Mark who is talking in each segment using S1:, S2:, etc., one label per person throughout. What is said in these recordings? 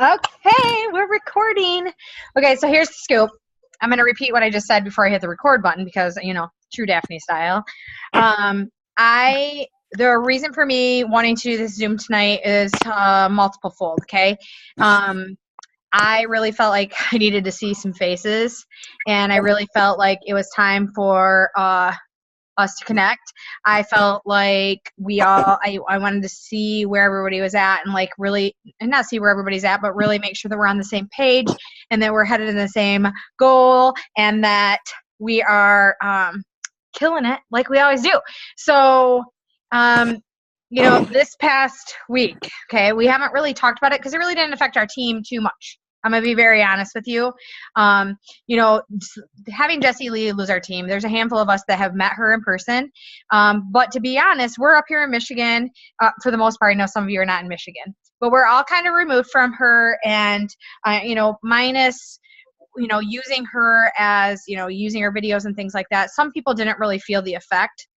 S1: Okay, we're recording. Okay, so here's the scoop. I'm going to repeat what I just said before I hit the record button because, true Daphne style. The reason for me wanting to do this Zoom tonight is multiple fold, okay? I really felt like I needed to see some faces, and I really felt like it was time for us to connect. I felt like I wanted to see where everybody was at and like really, and not see where everybody's at, but really make sure that we're on the same page and that we're headed in the same goal and that we are killing it like we always do. So, this past week, okay, we haven't really talked about it because it really didn't affect our team too much. I'm going to be very honest with you. Having Jessie Lee lose our team, there's a handful of us that have met her in person. But to be honest, we're up here in Michigan for the most part. I know some of you are not in Michigan, but we're all kind of removed from her and, minus, using her as, using her videos and things like that. Some people didn't really feel the effect.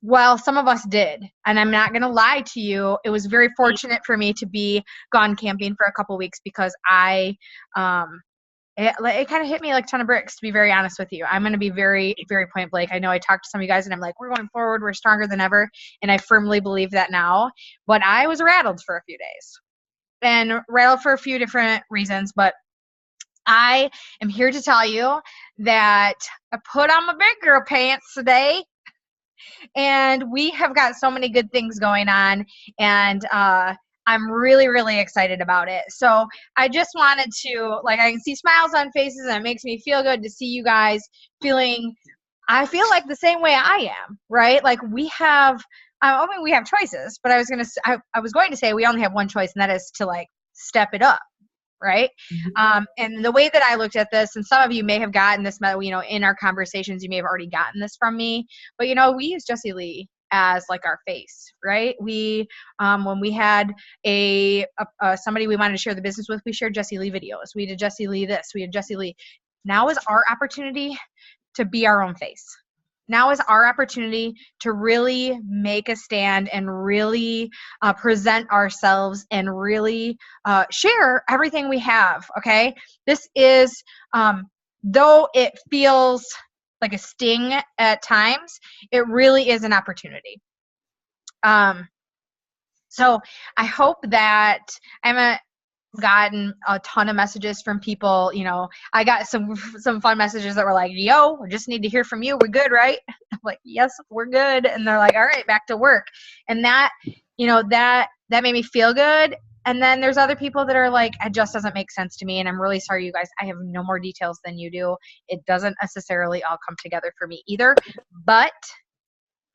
S1: Well, some of us did, and I'm not going to lie to you. It was very fortunate for me to be gone camping for a couple weeks because it kind of hit me like a ton of bricks, to be very honest with you. I'm going to be very, very point blank. I know I talked to some of you guys, and I'm like, we're going forward. We're stronger than ever, and I firmly believe that now. But I was rattled for a few days, and rattled for a few different reasons, but I am here to tell you that I put on my big girl pants today. And we have got so many good things going on, and I'm really, really excited about it. So I just wanted to, I can see smiles on faces, and it makes me feel good to see you guys I feel like the same way I am, right? Like we have choices, but I was going to say we only have one choice, and that is to step it up. Right. And the way that I looked at this, and some of you may have gotten this, in our conversations, you may have already gotten this from me, but, we use Jessie Lee as our face, right? We, when we had somebody we wanted to share the business with, we shared Jessie Lee videos. We did Jessie Lee this, we did Jessie Lee. Now is our opportunity to be our own face. Now is our opportunity to really make a stand and really present ourselves and really share everything we have, okay? This is, though it feels like a sting at times, it really is an opportunity. So I hope that gotten a ton of messages from people. I got some fun messages that were like, yo, we just need to hear from you. We're good, right? I'm like, yes, we're good. And they're like, all right, back to work. And that, that made me feel good. And then there's other people that are like, it just doesn't make sense to me. And I'm really sorry, you guys. I have no more details than you do. It doesn't necessarily all come together for me either, but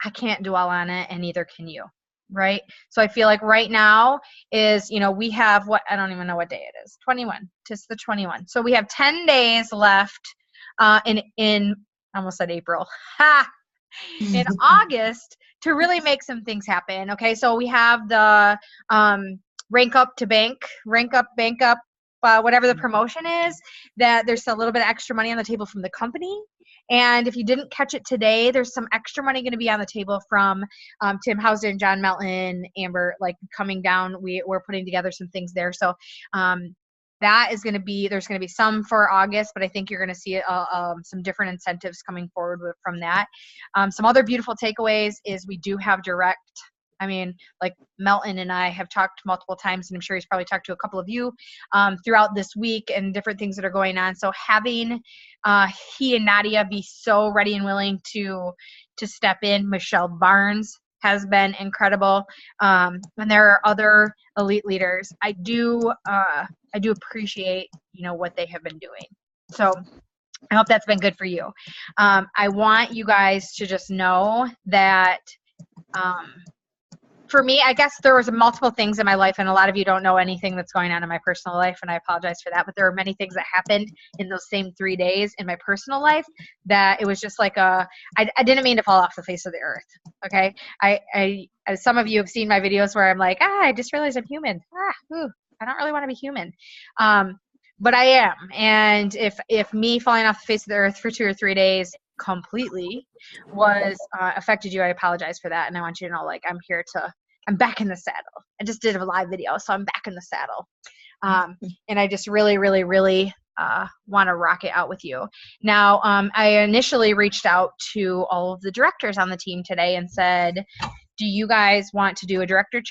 S1: I can't dwell on it, and neither can you. Right? So I feel like right now is, we have I don't even know what day it is. 21. Just the 21. So we have 10 days left in I almost said April. In August to really make some things happen. Okay, so we have the rank up, bank up, whatever the promotion is, that there's a little bit of extra money on the table from the company. And if you didn't catch it today, there's some extra money going to be on the table from Tim Housen, John Melton, Amber, coming down. We're putting together some things there. So that is going to be, there's going to be some for August, but I think you're going to see some different incentives coming forward from that. Some other beautiful takeaways is we do have direct. I mean, Melton and I have talked multiple times, and I'm sure he's probably talked to a couple of you throughout this week and different things that are going on. So having he and Nadia be so ready and willing to step in. Michelle Barnes has been incredible. And there are other elite leaders. I do appreciate, what they have been doing. So I hope that's been good for you. I want you guys to just know that for me, I guess there was multiple things in my life, and a lot of you don't know anything that's going on in my personal life, and I apologize for that, but there were many things that happened in those same 3 days in my personal life that it was just like I didn't mean to fall off the face of the earth, okay? Some of you have seen my videos where I'm like, I just realized I'm human. I don't really want to be human. But I am, and if me falling off the face of the earth for 2 or 3 days completely was affected you, I apologize for that, and I want you to know, I'm here to I'm back in the saddle. I just did a live video, so I'm back in the saddle. And I just really, really, really want to rock it out with you. Now, I initially reached out to all of the directors on the team today and said, do you guys want to do a director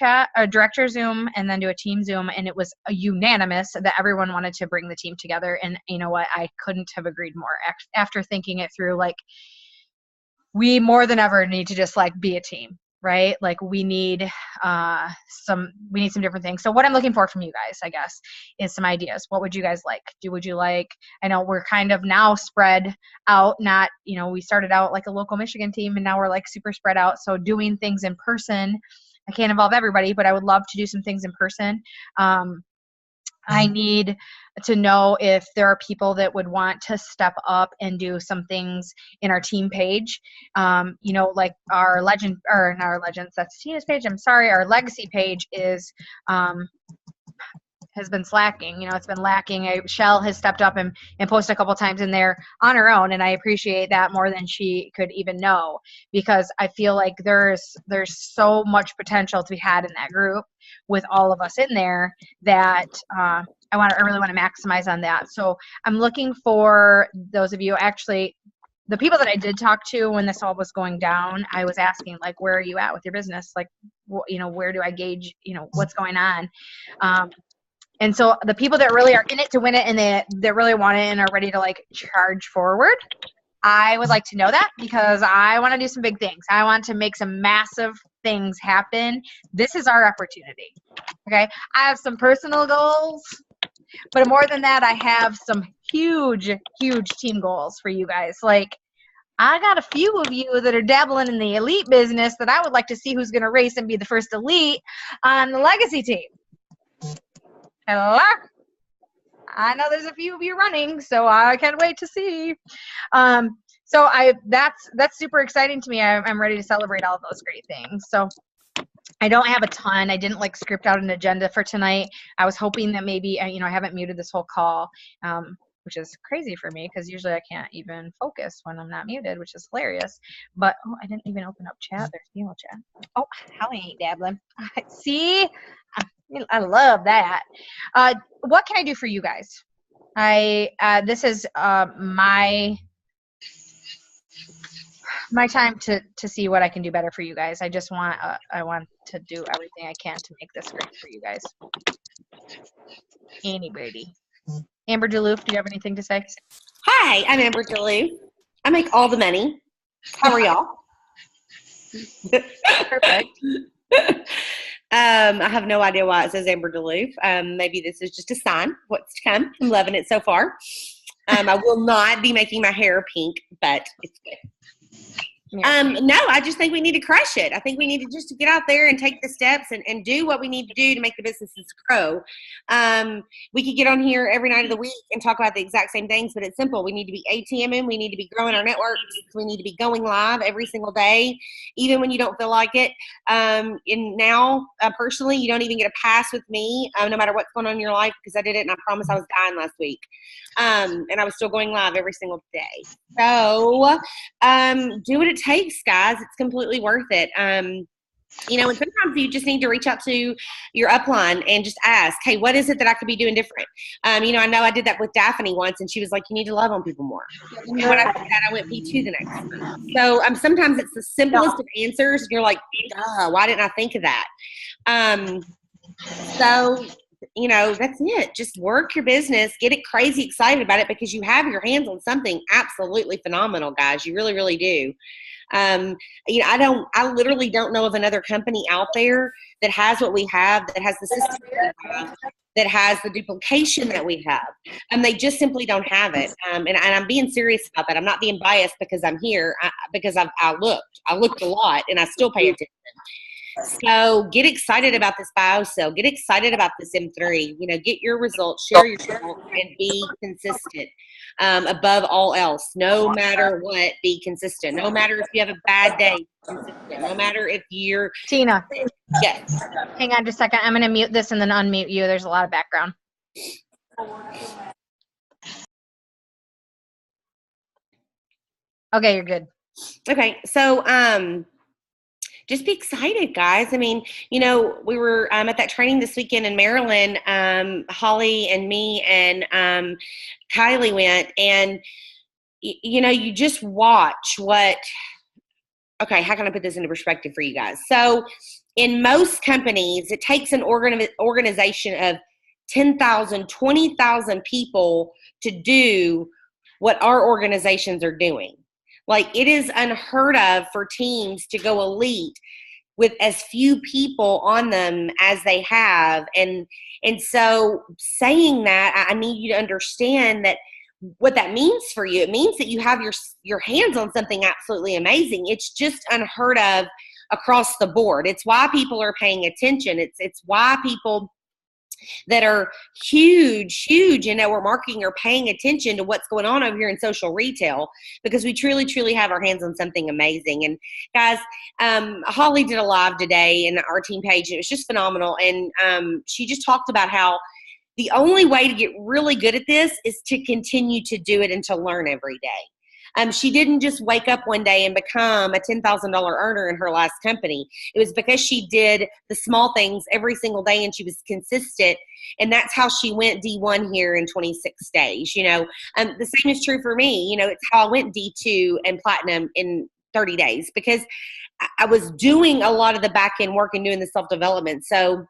S1: Zoom, and then do a team Zoom? And it was unanimous that everyone wanted to bring the team together. And you know what? I couldn't have agreed more. After thinking it through, like, we more than ever need to just like be a team, right? Like we need some different things. So what I'm looking for from you guys, I guess, is some ideas. What would you guys like? Would you like, I know we're kind of now spread out, not, you know, we started out like a local Michigan team and now we're like super spread out. So doing things in person, I can't involve everybody, but I would love to do some things in person. I need to know if there are people that would want to step up and do some things in our team page. You know, like our legend, or not our legends, that's Tina's page. I'm sorry, our legacy page is has been slacking. You know, it's been lacking. Shell has stepped up and posted a couple times in there on her own, and I appreciate that more than she could even know, because I feel like there's so much potential to be had in that group with all of us in there that I really want to maximize on that. So I'm looking for those of you, actually, the people that I did talk to when this all was going down, I was asking, like, where are you at with your business? Like, you know, where do I gauge, you know, what's going on? And so the people that really are in it to win it and they really want it and are ready to like charge forward, I would like to know that, because I want to do some big things. I want to make some massive things happen. This is our opportunity. Okay. I have some personal goals, but more than that, I have some huge, huge team goals for you guys. Like, I got a few of you that are dabbling in the elite business that I would like to see who's going to race and be the first elite on the legacy team. Hello? I know there's a few of you running, so I can't wait to see. So that's super exciting to me. I'm ready to celebrate all of those great things. So I don't have a ton. I didn't like script out an agenda for tonight. I was hoping that maybe, you know, I haven't muted this whole call, which is crazy for me because usually I can't even focus when I'm not muted, which is hilarious. But, oh, I didn't even open up chat. There's email chat. Oh, Holly ain't dabbling. See? I love that. What can I do for you guys? This is my time to see what I can do better for you guys. I just want I want to do everything I can to make this great for you guys. Annie Brady. Amber Duluth, do you have anything to say?
S2: Hi, I'm Amber Duluth. I make all the money. How are y'all?
S1: Perfect.
S2: I have no idea why it says Amber Duluth. Maybe this is just a sign of what's to come. I'm loving it so far. I will not be making my hair pink, but it's good. No, I just think we need to crush it. I think we need to just get out there and take the steps and do what we need to do to make the businesses grow. We could get on here every night of the week and talk about the exact same things, but it's simple. We need to be ATMing. We need to be growing our networks. We need to be going live every single day, even when you don't feel like it. And now, personally, you don't even get a pass with me, no matter what's going on in your life, because I did it and I promised I was dying last week. And I was still going live every single day. So do what it takes, guys. It's completely worth it. You know, and sometimes you just need to reach out to your upline and just ask, hey, what is it that I could be doing different? You know I did that with Daphne once, and she was like, you need to love on people more. And when I said that, I went P2 the next month. So sometimes it's the simplest of answers. And you're like, duh, why didn't I think of that? So, you know, that's it. Just work your business, get it crazy excited about it, because you have your hands on something absolutely phenomenal, guys. You really, really do. You know, I literally don't know of another company out there that has what we have, that has the system that we have, that has the duplication that we have. And they just simply don't have it. And I'm being serious about that. I'm not being biased because I'm here, because I looked a lot, and I still pay attention. So get excited about this BioCell. Get excited about this M3. You know, get your results, share your results, and be consistent. Above all else, no matter what, be consistent. No matter if you have a bad day, consistent. No matter if you're
S1: Tina.
S2: Yes.
S1: Hang on just a second. I'm going to mute this and then unmute you. There's a lot of background. Okay, you're good.
S2: Okay, so just be excited, guys. I mean, we were at that training this weekend in Maryland. Holly and me and Kylie went, and you just watch what. Okay, how can I put this into perspective for you guys? So, in most companies, it takes an organization of 10,000, 20,000 people to do what our organizations are doing. Like, it is unheard of for teams to go elite with as few people on them as they have. And so saying that, I need you to understand that what that means for you. It means that you have your hands on something absolutely amazing. It's just unheard of across the board. It's why people are paying attention. It's why people that are huge in network marketing are paying attention to what's going on over here in social retail, because we truly have our hands on something amazing. And guys, Holly did a live today in our team page. It was just phenomenal. And she just talked about how the only way to get really good at this is to continue to do it and to learn every day. She didn't just wake up one day and become a $10,000 earner in her last company. It was because she did the small things every single day and she was consistent. And that's how she went D1 here in 26 days. The same is true for me. It's how I went D2 and platinum in 30 days, because I was doing a lot of the back end work and doing the self-development. So,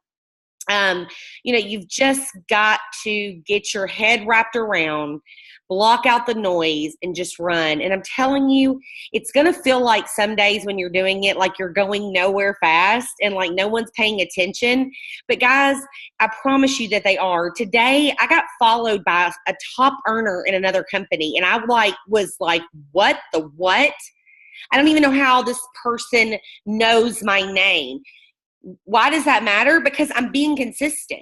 S2: you've just got to get your head wrapped around, block out the noise, and just run. And I'm telling you, it's going to feel like some days when you're doing it, like you're going nowhere fast and like no one's paying attention. But guys, I promise you that they are. Today, I got followed by a top earner in another company. And I was like, what the what? I don't even know how this person knows my name. Why does that matter? Because I'm being consistent.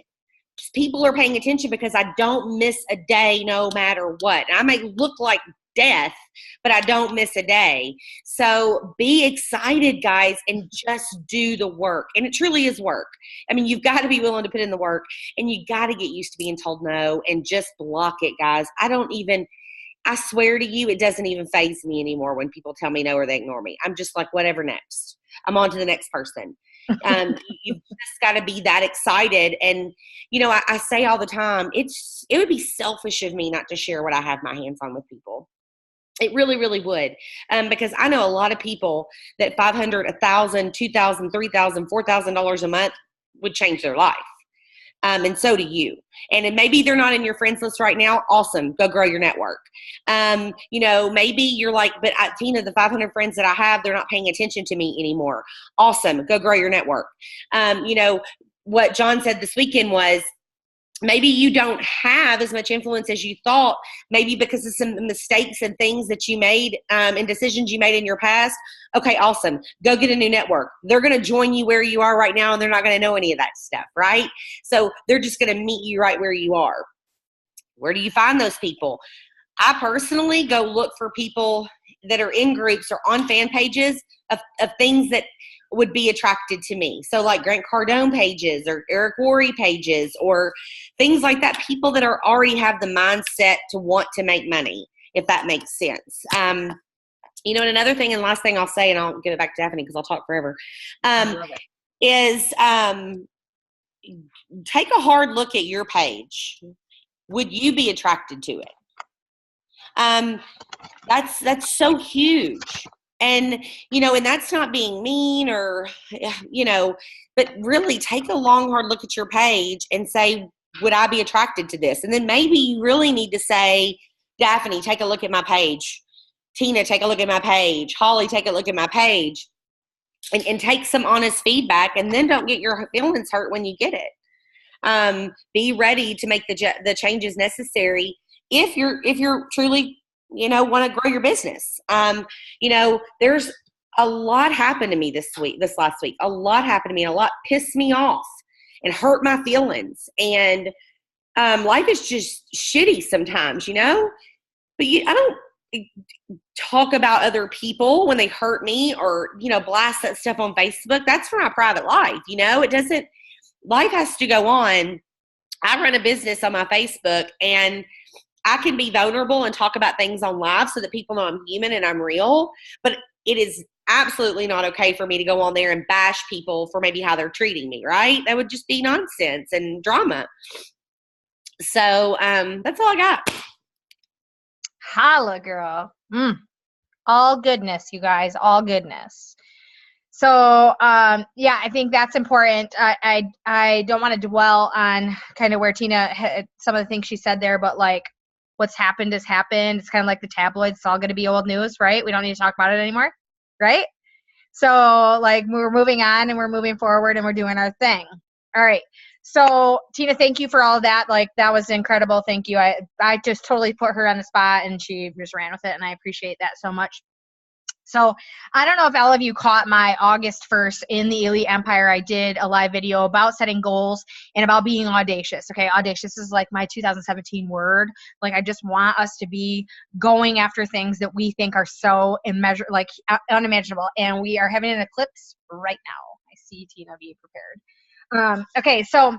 S2: Just people are paying attention because I don't miss a day no matter what. And I may look like death, but I don't miss a day. So be excited, guys, and just do the work. And it truly is work. I mean, you've got to be willing to put in the work, and you got to get used to being told no and just block it, guys. I swear to you, it doesn't even faze me anymore when people tell me no or they ignore me. I'm just like, whatever, next. I'm on to the next person. You've just got to be that excited. And, I say all the time, it would be selfish of me not to share what I have my hands on with people. It really, really would. Because I know a lot of people that $500, $1,000, $2,000, $3,000, $4,000 a month would change their life. And so do you. And maybe they're not in your friends list right now. Awesome. Go grow your network. Maybe you're like, but Tina, the 500 friends that I have, they're not paying attention to me anymore. Awesome. Go grow your network. What John said this weekend was, maybe you don't have as much influence as you thought, maybe because of some mistakes and things that you made and decisions you made in your past. Okay, awesome. Go get a new network. They're going to join you where you are right now, and they're not going to know any of that stuff, right? So they're just going to meet you right where you are. Where do you find those people? I personally go look for people that are in groups or on fan pages of things that would be attracted to me. So like Grant Cardone pages or Eric Worre pages or things like that, people that already have the mindset to want to make money, if that makes sense. And another thing, and last thing I'll say, and I'll give it back to Daphne because I'll talk forever, is take a hard look at your page. Would you be attracted to it? That's so huge. And, and that's not being mean or, but really take a long, hard look at your page and say, would I be attracted to this? And then maybe you really need to say, Daphne, take a look at my page. Tina, take a look at my page. Holly, take a look at my page. And take some honest feedback, and then don't get your feelings hurt when you get it. Be ready to make the changes necessary if you're truly want to grow your business. There's a lot happened to me this last week. A lot happened to me. A lot pissed me off and hurt my feelings. And life is just shitty sometimes, But I don't talk about other people when they hurt me or, blast that stuff on Facebook. That's for my private life. It doesn't, life has to go on. I run a business on my Facebook, and I can be vulnerable and talk about things on live so that people know I'm human and I'm real, but it is absolutely not okay for me to go on there and bash people for maybe how they're treating me, right? That would just be nonsense and drama. So that's all I got.
S1: Holla, girl. All goodness, you guys, all goodness. So yeah, I think that's important. I don't want to dwell on kind of where Tina had, some of the things she said there, but like what's happened has happened. It's kind of like the tabloids. It's all going to be old news, right? We don't need to talk about it anymore, right? So like we're moving on and we're moving forward and we're doing our thing. All right. So Tina, thank you for all of that. Like that was incredible. Thank you. I just totally put her on the spot and she just ran with it, and I appreciate that so much. So I don't know if all of you caught my August 1st in the Elite Empire. I did a live video about setting goals and about being audacious. Okay, audacious is like my 2017 word. Like I just want us to be going after things that we think are so unimaginable. And we are having an eclipse right now. I see Tina, be prepared. Okay, so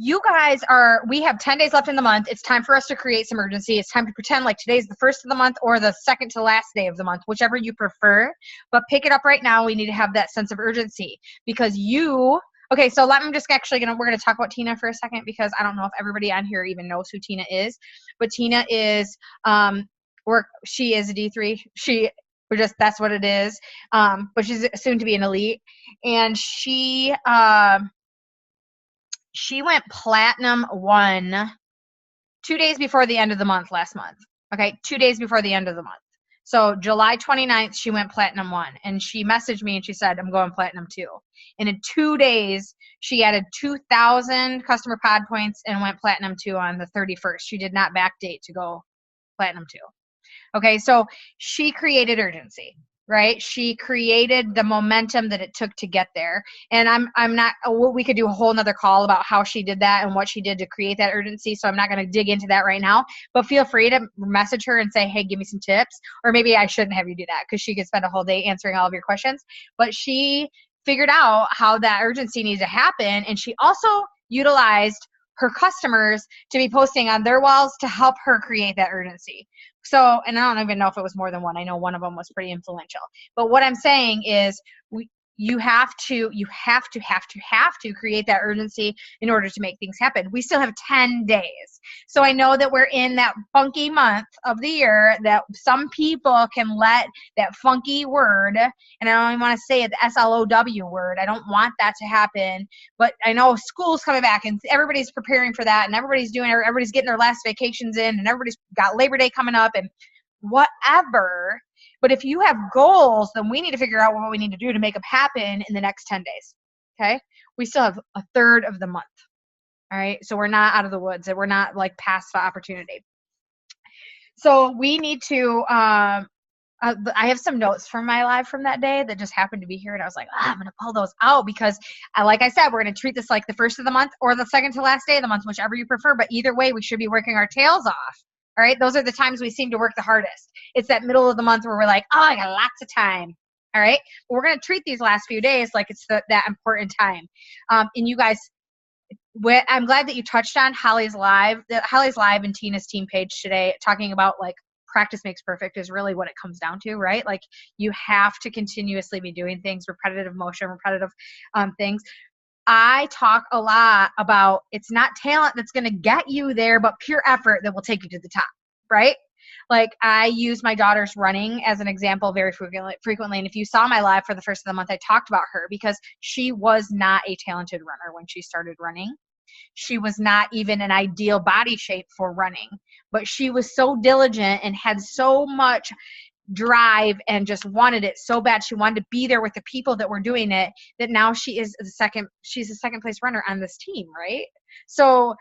S1: you guys we have 10 days left in the month. It's time for us to create some urgency. It's time to pretend like today's the first of the month or the second to last day of the month, whichever you prefer. But pick it up right now. We need to have that sense of urgency because okay, so I'm just actually we're going to talk about Tina for a second because I don't know if everybody on here even knows who Tina is. But Tina is, she is a D3. That's what it is. But she's soon to be an elite. And she went platinum 1 2 days before the end of the month last month. Okay, 2 days before the end of the month. So July 29th, she went platinum 1. And she messaged me and she said, I'm going platinum 2. And in 2 days, she added 2,000 customer pod points and went platinum 2 on the 31st. She did not backdate to go platinum 2. Okay, so she created urgency. Right? She created the momentum that it took to get there. And I'm not, we could do a whole nother call about how she did that and what she did to create that urgency. So I'm not going to dig into that right now, but feel free to message her and say, hey, give me some tips. Or maybe I shouldn't have you do that because she could spend a whole day answering all of your questions. But she figured out how that urgency needs to happen. And she also utilized her customers to be posting on their walls to help her create that urgency. So, and I don't even know if it was more than one. I know one of them was pretty influential. But what I'm saying is you have to create that urgency in order to make things happen. We still have 10 days. So I know that we're in that funky month of the year that some people can let that funky word, and I don't even want to say it, the SLOW word. I don't want that to happen. But I know school's coming back and everybody's preparing for that and everybody's getting their last vacations in and everybody's got Labor Day coming up and whatever. But if you have goals, then we need to figure out what we need to do to make them happen in the next 10 days. Okay? We still have a third of the month. All right? So we're not out of the woods. We're not like past the opportunity. So we need to, I have some notes from my live from that day that just happened to be here. And I was like, I'm going to pull those out because like I said, we're going to treat this like the first of the month or the second to last day of the month, whichever you prefer. But either way, we should be working our tails off. All right, those are the times we seem to work the hardest. It's that middle of the month where we're like, I got lots of time. All right, but we're going to treat these last few days like it's that important time. And you guys, I'm glad that you touched on Holly's live and Tina's team page today, talking about like practice makes perfect is really what it comes down to, right? Like you have to continuously be doing things, repetitive motion, repetitive things. I talk a lot about it's not talent that's going to get you there, but pure effort that will take you to the top, right? Like I use my daughter's running as an example very frequently. And if you saw my live for the first of the month, I talked about her because she was not a talented runner when she started running. She was not even an ideal body shape for running, but she was so diligent and had so much drive and just wanted it so bad. She wanted to be there with the people that were doing it, that now she's a second place runner on this team, right? So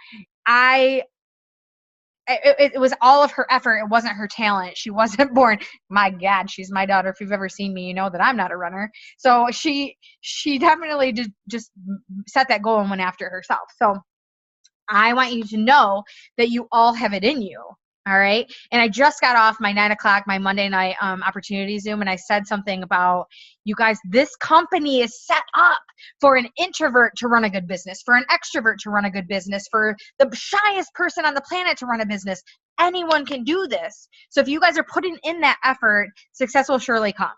S1: it was all of her effort. It wasn't her talent. She wasn't born. My God, she's my daughter. If you've ever seen me, you know that I'm not a runner. So she definitely did just set that goal and went after herself. So I want you to know that you all have it in you. All right. And I just got off my 9 o'clock, my Monday night opportunity Zoom. And I said something about, you guys, this company is set up for an introvert to run a good business, for an extrovert to run a good business, for the shyest person on the planet to run a business. Anyone can do this. So if you guys are putting in that effort, success will surely come.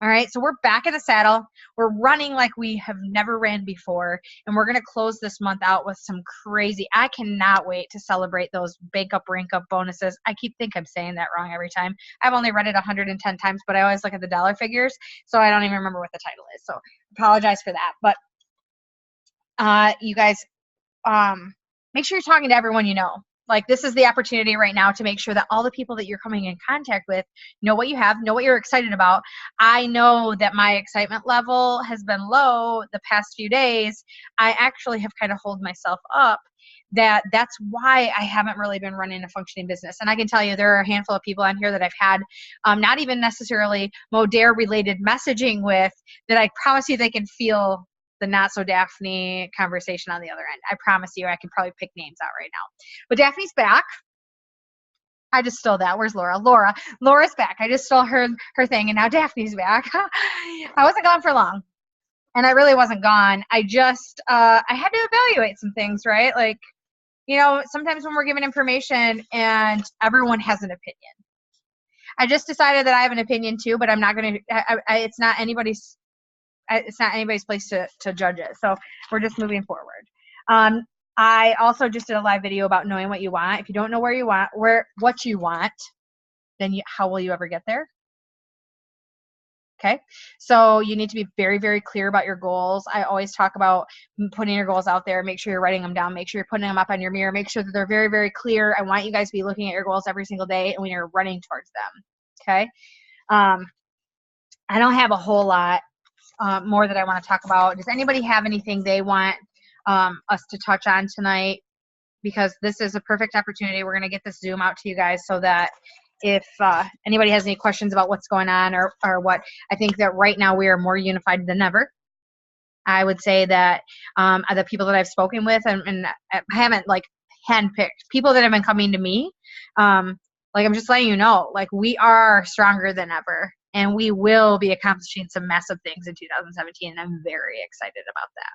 S1: All right, so we're back in the saddle. We're running like we have never ran before, and we're going to close this month out with some crazy. I cannot wait to celebrate those bank up, rank up bonuses. I think I'm saying that wrong every time. I've only read it 110 times, but I always look at the dollar figures, so I don't even remember what the title is. So apologize for that. But you guys, make sure you're talking to everyone you know. Like, this is the opportunity right now to make sure that all the people that you're coming in contact with know what you have, know what you're excited about. I know that my excitement level has been low the past few days. I actually have kind of hold myself up. That's why I haven't really been running a functioning business. And I can tell you there are a handful of people on here that I've had not even necessarily Modere related messaging with, that I promise you they can feel the not so Daphne conversation on the other end. I promise you I can probably pick names out right now. But Daphne's back. I just stole that. Where's Laura? Laura's back. I just stole her thing, and now Daphne's back. I wasn't gone for long. And I really wasn't gone. I just I had to evaluate some things, right? Like, sometimes when we're given information and everyone has an opinion. I just decided that I have an opinion too, but I'm not going to it's not anybody's place to judge it. So we're just moving forward. I also just did a live video about knowing what you want. If you don't know what you want, then how will you ever get there? Okay. So you need to be very, very clear about your goals. I always talk about putting your goals out there. Make sure you're writing them down. Make sure you're putting them up on your mirror. Make sure that they're very, very clear. I want you guys to be looking at your goals every single day and when you're running towards them. Okay. I don't have a whole lot more that I want to talk about. Does anybody have anything they want us to touch on tonight? Because this is a perfect opportunity. We're going to get this Zoom out to you guys so that if anybody has any questions about what's going on or what, I think that right now we are more unified than ever. I would say that the people that I've spoken with, and I haven't like handpicked people that have been coming to me, like, I'm just letting you know, like, we are stronger than ever. And we will be accomplishing some massive things in 2017. And I'm very excited about that.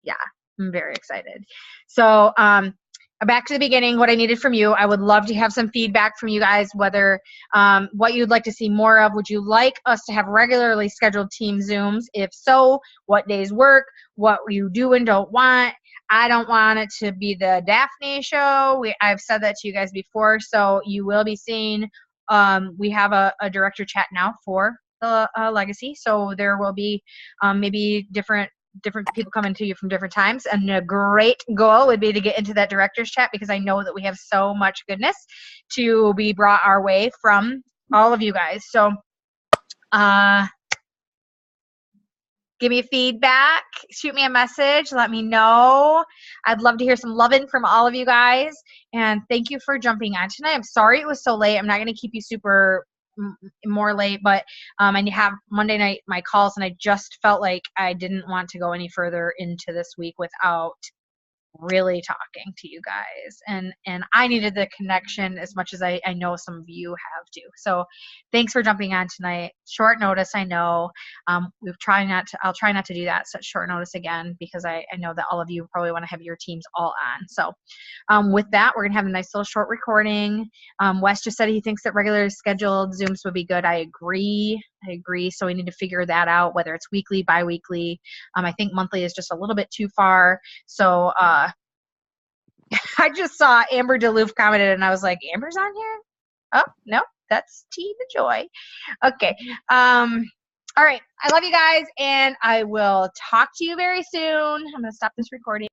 S1: Yeah, I'm very excited. So back to the beginning, what I needed from you. I would love to have some feedback from you guys, whether what you'd like to see more of. Would you like us to have regularly scheduled team Zooms? If so, what days work? What you do and don't want? I don't want it to be the Daphne show. I've said that to you guys before. So you will be seeing we have a director chat now for the legacy, so there will be maybe different people coming to you from different times, and a great goal would be to get into that director's chat, because I know that we have so much goodness to be brought our way from all of you guys. So give me feedback, shoot me a message, let me know. I'd love to hear some loving from all of you guys. And thank you for jumping on tonight. I'm sorry it was so late. I'm not going to keep you super more late, but I have Monday night my calls, and I just felt like I didn't want to go any further into this week without really talking to you guys, and I needed the connection as much as I know some of you have too. So thanks for jumping on tonight. Short notice, I know. I'll try not to do that such short notice again, because I know that all of you probably want to have your teams all on. So with that, we're gonna have a nice little short recording. Wes just said he thinks that regularly scheduled Zooms would be good. I agree. So we need to figure that out, whether it's weekly, bi-weekly. I think monthly is just a little bit too far. So I just saw Amber DeLoof commented, and I was like, Amber's on here? Oh, no, that's Tina Joy. Okay. All right. I love you guys, and I will talk to you very soon. I'm going to stop this recording.